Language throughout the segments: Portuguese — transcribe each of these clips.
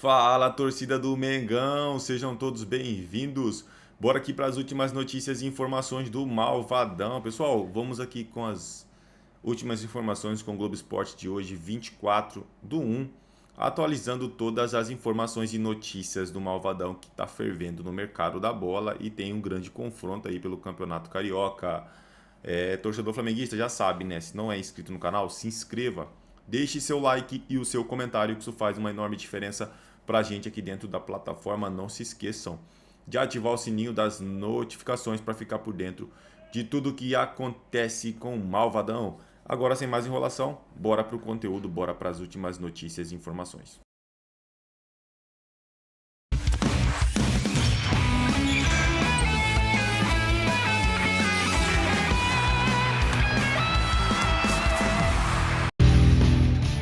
Fala, torcida do Mengão, sejam todos bem-vindos. Bora aqui para as últimas notícias e informações do Malvadão. Pessoal, vamos aqui com as últimas informações com o Globo Esporte de hoje, 24/1, atualizando todas as informações e notícias do Malvadão que está fervendo no mercado da bola e tem um grande confronto aí pelo Campeonato Carioca. Torcedor flamenguista já sabe, né? Se não é inscrito no canal, se inscreva. Deixe seu like e o seu comentário, que isso faz uma enorme diferença pra gente aqui dentro da plataforma. Não se esqueçam de ativar o sininho das notificações para ficar por dentro de tudo que acontece com o Malvadão. Agora, sem mais enrolação, bora pro conteúdo, bora para as últimas notícias e informações.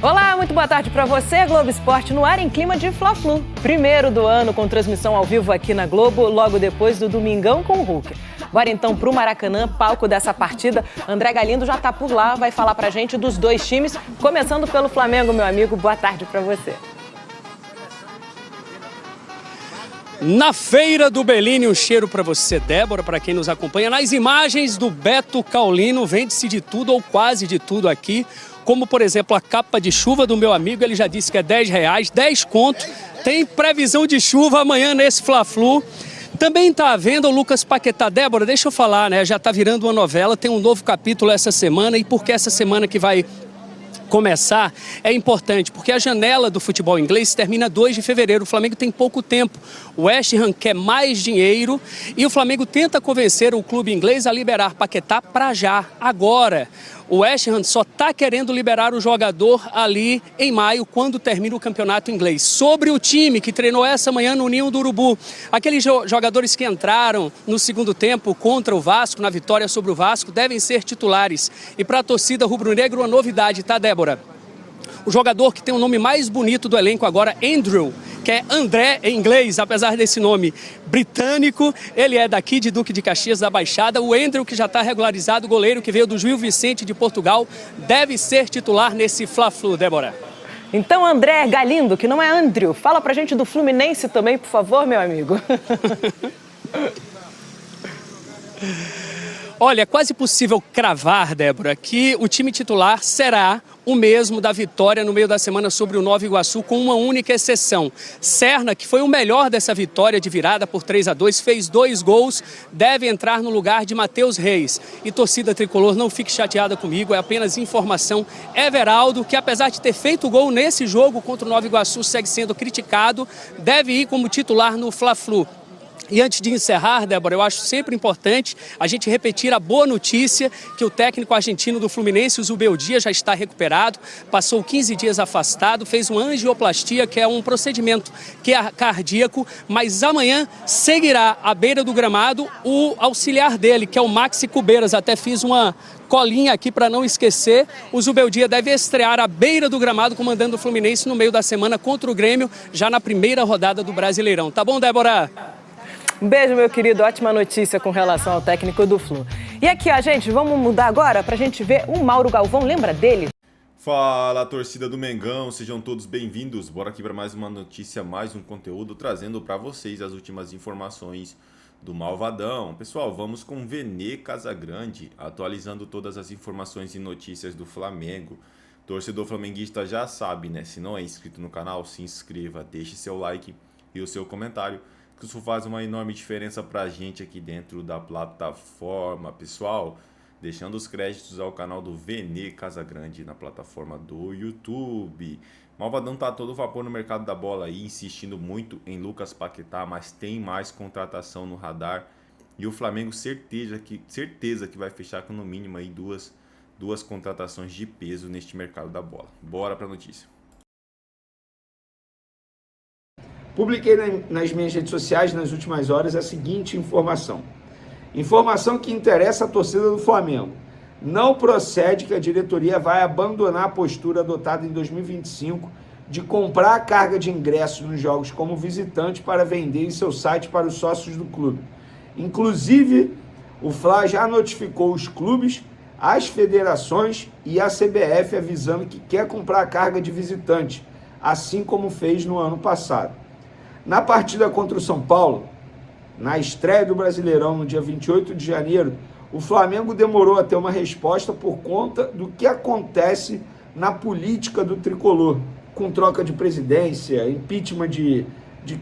Olá, muito boa tarde para você, Globo Esporte no ar em clima de Fla-Flu. Primeiro do ano com transmissão ao vivo aqui na Globo, logo depois do Domingão com o Hulk. Bora então pro Maracanã, palco dessa partida. André Galindo já tá por lá, vai falar pra gente dos dois times, começando pelo Flamengo, meu amigo. Boa tarde para você. Na Feira do Bellini, um cheiro para você, Débora, para quem nos acompanha. Nas imagens do Beto Caulino, vende-se de tudo ou quase de tudo aqui, como, por exemplo, a capa de chuva do meu amigo, ele já disse que é R$10, 10 conto. Tem previsão de chuva amanhã nesse Fla-Flu. Também está à venda o Lucas Paquetá. Débora, deixa eu falar, né? Já está virando uma novela, tem um novo capítulo essa semana, e porque essa semana que vai começar é importante, porque a janela do futebol inglês termina 2 de fevereiro. O Flamengo tem pouco tempo. O West Ham quer mais dinheiro e o Flamengo tenta convencer o clube inglês a liberar Paquetá para já, agora. O West Ham só está querendo liberar o jogador ali em maio, quando termina o campeonato inglês. Sobre o time que treinou essa manhã no Ninho do Urubu, aqueles jogadores que entraram no segundo tempo contra o Vasco, na vitória sobre o Vasco, devem ser titulares. E para a torcida rubro-negra, uma novidade, tá, Débora? O jogador que tem o nome mais bonito do elenco agora, Andrew, que é André em inglês, apesar desse nome britânico, ele é daqui de Duque de Caxias, da Baixada. O Andrew, que já está regularizado, goleiro que veio do Gil Vicente de Portugal, deve ser titular nesse Fla-Flu, Débora. Então, André Galindo, que não é Andrew, fala pra gente do Fluminense também, por favor, meu amigo. Olha, é quase possível cravar, Débora, que o time titular será o mesmo da vitória no meio da semana sobre o Nova Iguaçu, com uma única exceção. Serna, que foi o melhor dessa vitória de virada por 3-2, fez 2 gols, deve entrar no lugar de Matheus Reis. E torcida tricolor, não fique chateada comigo, é apenas informação. Everaldo, que apesar de ter feito gol nesse jogo contra o Nova Iguaçu, segue sendo criticado, deve ir como titular no Fla-Flu. E antes de encerrar, Débora, eu acho sempre importante a gente repetir a boa notícia que o técnico argentino do Fluminense, o Zubeldia, já está recuperado, passou 15 dias afastado, fez uma angioplastia, que é um procedimento que é cardíaco, mas amanhã seguirá à beira do gramado o auxiliar dele, que é o Maxi Cubeiras. Até fiz uma colinha aqui para não esquecer. O Zubeldia deve estrear à beira do gramado, comandando o Fluminense no meio da semana contra o Grêmio, já na primeira rodada do Brasileirão. Tá bom, Débora? Um beijo, meu querido. Ótima notícia com relação ao técnico do Flu. E aqui, ó, gente, vamos mudar agora pra gente ver o Mauro Galvão. Lembra dele? Fala, torcida do Mengão, sejam todos bem-vindos. Bora aqui para mais uma notícia, mais um conteúdo, trazendo para vocês as últimas informações do Malvadão. Pessoal, vamos com Vene Casagrande, atualizando todas as informações e notícias do Flamengo. Torcedor flamenguista já sabe, né? Se não é inscrito no canal, se inscreva, deixe seu like e o seu comentário, que isso faz uma enorme diferença pra gente aqui dentro da plataforma. Pessoal, deixando os créditos ao canal do Vene Casagrande na plataforma do YouTube. Malvadão tá a todo vapor no mercado da bola aí, insistindo muito em Lucas Paquetá, mas tem mais contratação no radar. E o Flamengo certeza que vai fechar com no mínimo aí duas contratações de peso neste mercado da bola. Bora pra notícia. Publiquei nas minhas redes sociais nas últimas horas a seguinte informação. Informação que interessa a torcida do Flamengo. Não procede que a diretoria vai abandonar a postura adotada em 2025 de comprar a carga de ingressos nos jogos como visitante para vender em seu site para os sócios do clube. Inclusive, o Fla já notificou os clubes, as federações e a CBF avisando que quer comprar a carga de visitante, assim como fez no ano passado. Na partida contra o São Paulo, na estreia do Brasileirão, no dia 28 de janeiro, o Flamengo demorou a ter uma resposta por conta do que acontece na política do tricolor, com troca de presidência, impeachment de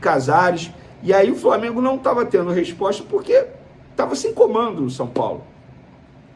Casares. E aí o Flamengo não estava tendo resposta porque estava sem comando no São Paulo.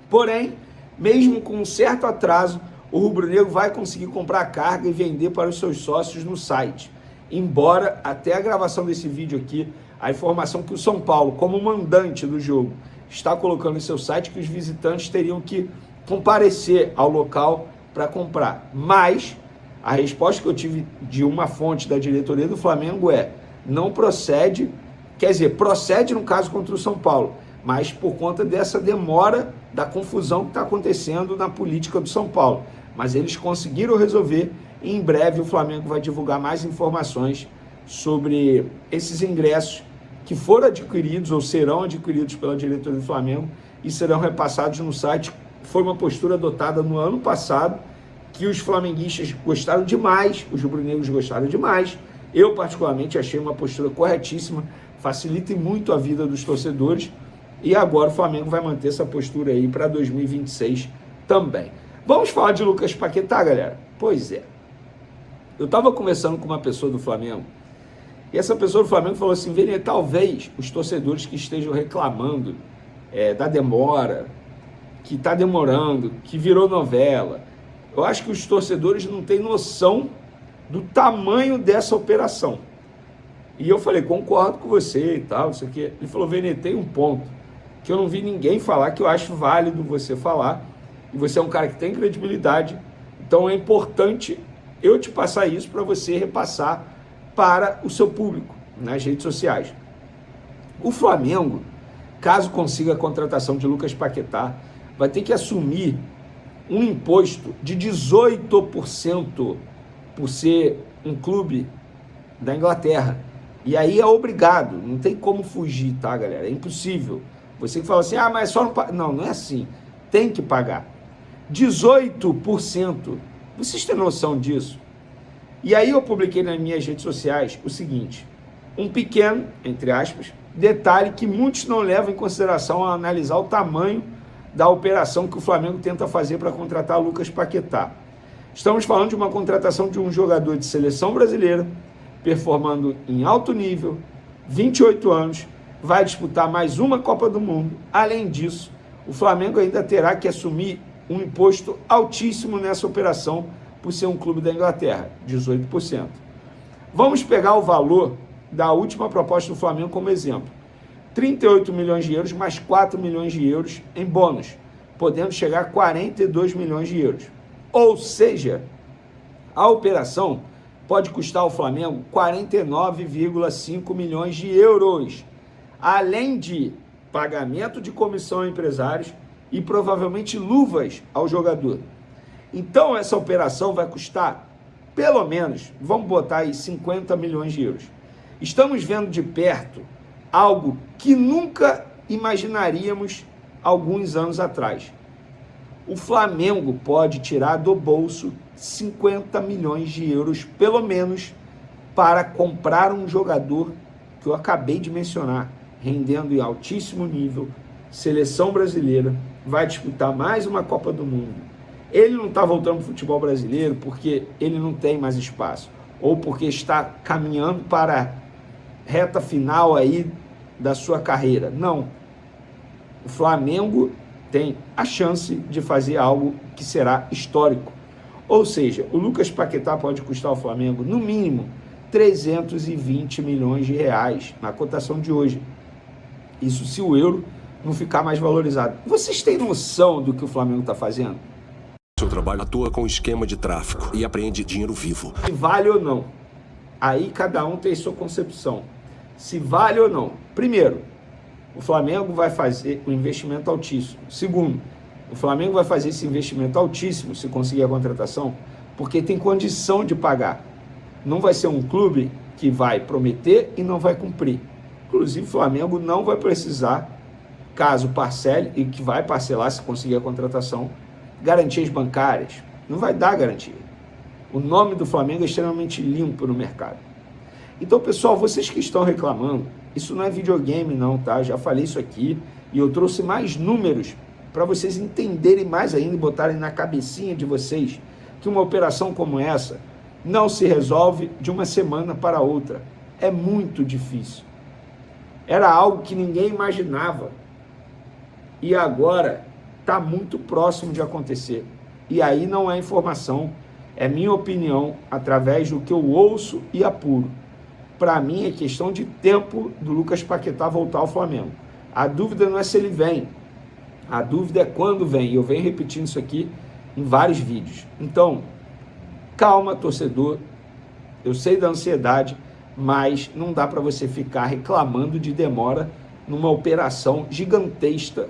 Porém, mesmo com um certo atraso, o rubro-negro vai conseguir comprar carga e vender para os seus sócios no site. Embora, até a gravação desse vídeo aqui, a informação que o São Paulo, como mandante do jogo, está colocando em seu site que os visitantes teriam que comparecer ao local para comprar. Mas a resposta que eu tive de uma fonte da diretoria do Flamengo é: não procede, quer dizer, procede no caso contra o São Paulo, mas por conta dessa demora, da confusão que está acontecendo na política do São Paulo. Mas eles conseguiram resolver e em breve o Flamengo vai divulgar mais informações sobre esses ingressos que foram adquiridos ou serão adquiridos pela diretoria do Flamengo e serão repassados no site. Foi uma postura adotada no ano passado, que os flamenguistas gostaram demais, os rubro-negros gostaram demais. Eu, particularmente, achei uma postura corretíssima, facilita muito a vida dos torcedores, e agora o Flamengo vai manter essa postura aí para 2026 também. Vamos falar de Lucas Paquetá, galera? Pois é. Eu estava conversando com uma pessoa do Flamengo, e essa pessoa do Flamengo falou assim: Vene, talvez os torcedores que estejam reclamando da demora, que está demorando, que virou novela, eu acho que os torcedores não têm noção do tamanho dessa operação. E eu falei: concordo com você e tal, isso aqui. Ele falou: Vene, tem um ponto que eu não vi ninguém falar, que eu acho válido você falar, e você é um cara que tem credibilidade, então é importante eu te passar isso para você repassar para o seu público nas redes sociais. O Flamengo, caso consiga a contratação de Lucas Paquetá, vai ter que assumir um imposto de 18% por ser um clube da Inglaterra. E aí é obrigado, não tem como fugir, tá, galera? É impossível. Você que fala assim: ah, mas só não paga. Não, não é assim. Tem que pagar. 18%. Vocês têm noção disso? E aí eu publiquei nas minhas redes sociais o seguinte: um pequeno, entre aspas, detalhe que muitos não levam em consideração ao analisar o tamanho da operação que o Flamengo tenta fazer para contratar Lucas Paquetá. Estamos falando de uma contratação de um jogador de seleção brasileira, performando em alto nível, 28 anos, vai disputar mais uma Copa do Mundo. Além disso, o Flamengo ainda terá que assumir um imposto altíssimo nessa operação, por ser um clube da Inglaterra, 18%. Vamos pegar o valor da última proposta do Flamengo como exemplo: 38 milhões de euros mais 4 milhões de euros em bônus, podendo chegar a 42 milhões de euros. Ou seja, a operação pode custar ao Flamengo 49,5 milhões de euros, além de pagamento de comissão a empresários e provavelmente luvas ao jogador. Então essa operação vai custar pelo menos, vamos botar aí 50 milhões de euros. Estamos vendo de perto algo que nunca imaginaríamos alguns anos atrás. O Flamengo pode tirar do bolso 50 milhões de euros, pelo menos, para comprar um jogador que eu acabei de mencionar, rendendo em altíssimo nível, seleção brasileira, vai disputar mais uma Copa do Mundo. Ele não está voltando para o futebol brasileiro porque ele não tem mais espaço, ou porque está caminhando para a reta final aí da sua carreira. Não. O Flamengo tem a chance de fazer algo que será histórico. Ou seja, o Lucas Paquetá pode custar ao Flamengo, no mínimo, 320 milhões de reais na cotação de hoje. Isso se o euro não ficar mais valorizado. Vocês têm noção do que o Flamengo está fazendo? Seu trabalho atua com esquema de tráfico e apreende dinheiro vivo. Se vale ou não. Aí cada um tem sua concepção. Se vale ou não. Primeiro, o Flamengo vai fazer um investimento altíssimo. Segundo, o Flamengo vai fazer esse investimento altíssimo se conseguir a contratação, porque tem condição de pagar. Não vai ser um clube que vai prometer e não vai cumprir. Inclusive, o Flamengo não vai precisar, caso parcele, e que vai parcelar se conseguir a contratação, garantias bancárias. Não vai dar garantia. O nome do Flamengo é extremamente limpo no mercado. Então, pessoal, vocês que estão reclamando, isso não é videogame não, tá? Já falei isso aqui e eu trouxe mais números para vocês entenderem mais ainda e botarem na cabecinha de vocês que uma operação como essa não se resolve de uma semana para outra. É muito difícil. Era algo que ninguém imaginava. E agora está muito próximo de acontecer. E aí não é informação, é minha opinião, através do que eu ouço e apuro. Para mim é questão de tempo do Lucas Paquetá voltar ao Flamengo. A dúvida não é se ele vem, a dúvida é quando vem. E eu venho repetindo isso aqui em vários vídeos. Então, calma, torcedor. Eu sei da ansiedade, mas não dá para você ficar reclamando de demora numa operação gigantesca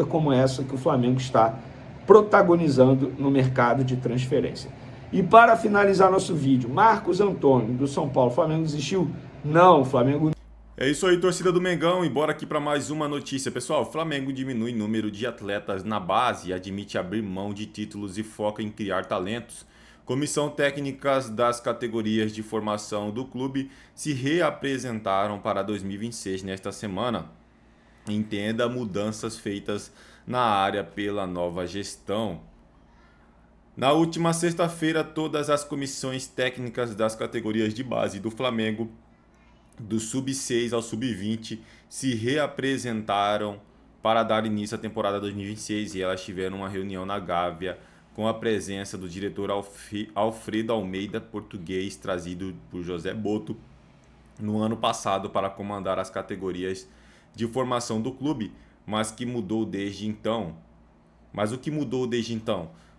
como essa que o Flamengo está protagonizando no mercado de transferência. E para finalizar nosso vídeo, Marcos Antônio, do São Paulo, o Flamengo desistiu? Não, o Flamengo... É isso aí, torcida do Mengão, e bora aqui para mais uma notícia. Pessoal, o Flamengo diminui o número de atletas na base, admite abrir mão de títulos e foca em criar talentos. Comissão técnicas das categorias de formação do clube se reapresentaram para 2026 nesta semana. Entenda mudanças feitas na área pela nova gestão. Na última sexta-feira, todas as comissões técnicas das categorias de base do Flamengo, do Sub-6 ao Sub-20, se reapresentaram para dar início à temporada 2026 e elas tiveram uma reunião na Gávea com a presença do diretor Alfredo Almeida, português, trazido por José Boto no ano passado para comandar as categorias de formação do clube, mas o que mudou desde então?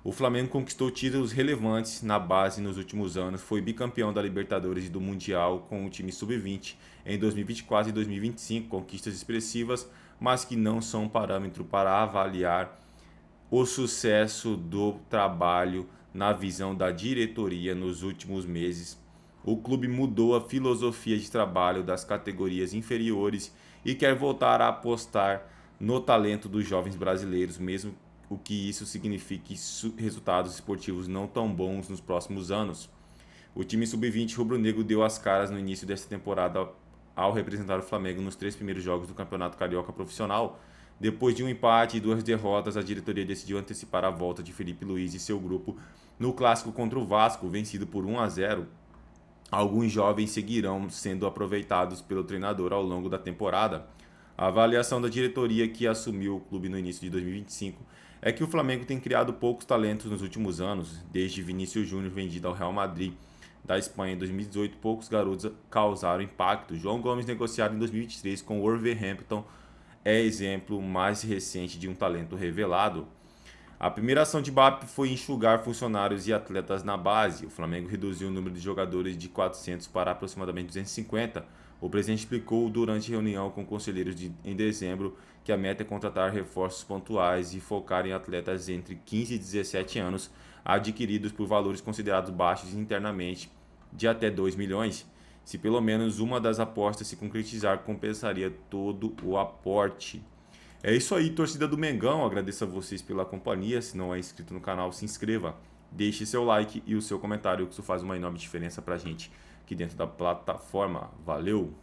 O Flamengo conquistou títulos relevantes na base nos últimos anos, foi bicampeão da Libertadores e do Mundial com o time Sub-20 em 2024 e 2025, conquistas expressivas, mas que não são parâmetro para avaliar o sucesso do trabalho na visão da diretoria nos últimos meses. O clube mudou a filosofia de trabalho das categorias inferiores e quer voltar a apostar no talento dos jovens brasileiros, mesmo o que isso signifique resultados esportivos não tão bons nos próximos anos. O time Sub-20 rubro-negro deu as caras no início desta temporada ao representar o Flamengo nos 3 primeiros jogos do Campeonato Carioca Profissional. Depois de um empate e 2 derrotas, a diretoria decidiu antecipar a volta de Felipe Luiz e seu grupo no clássico contra o Vasco, vencido por 1-0. Alguns jovens seguirão sendo aproveitados pelo treinador ao longo da temporada. A avaliação da diretoria que assumiu o clube no início de 2025 é que o Flamengo tem criado poucos talentos nos últimos anos. Desde Vinícius Júnior, vendido ao Real Madrid da Espanha em 2018, poucos garotos causaram impacto. João Gomes, negociado em 2023 com o Wolverhampton, é exemplo mais recente de um talento revelado. A primeira ação de BAP foi enxugar funcionários e atletas na base. O Flamengo reduziu o número de jogadores de 400 para aproximadamente 250. O presidente explicou durante reunião com conselheiros em dezembro que a meta é contratar reforços pontuais e focar em atletas entre 15 e 17 anos, adquiridos por valores considerados baixos internamente, de até 2 milhões. Se pelo menos uma das apostas se concretizar, compensaria todo o aporte. É isso aí, torcida do Mengão. Agradeço a vocês pela companhia. Se não é inscrito no canal, se inscreva. Deixe seu like e o seu comentário, que isso faz uma enorme diferença pra gente aqui dentro da plataforma. Valeu!